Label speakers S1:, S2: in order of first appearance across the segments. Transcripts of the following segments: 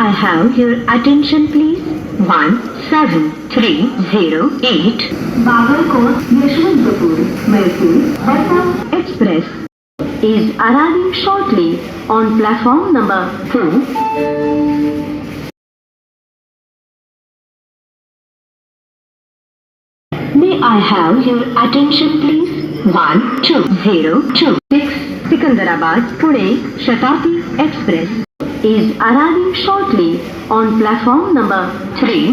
S1: I have your attention please? 17308 Bagalkot Yeshwantapur Mysore Bus Express is arriving shortly on platform number 2. May I have your attention please? 12026 Sikandarabad Pune Shatabdi Express is arriving shortly on platform number 3.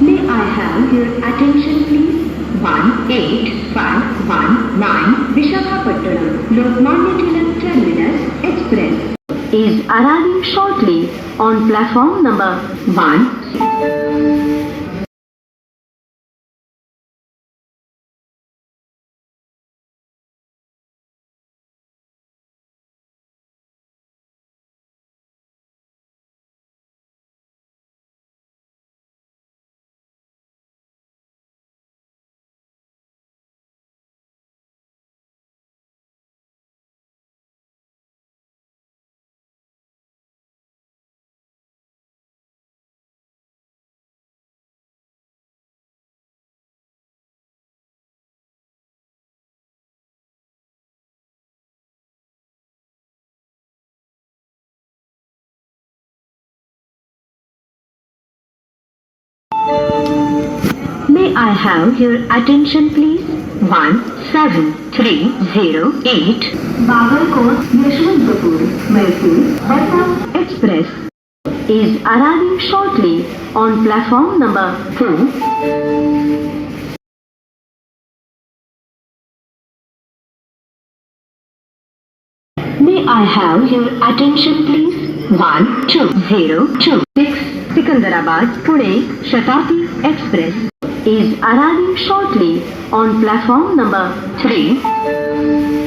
S1: May I have your attention please? 18519 Visakhapatnam Mhamane Terminus Express is arriving shortly on platform number 1. May I have your attention please? 17308 Bagalkot Yeshwantapur Mysore Bus Express is arriving shortly on platform number 2. May I have your attention please? 12026 Sikandarabad Pune Shatabdi Express is arriving shortly on platform number 3.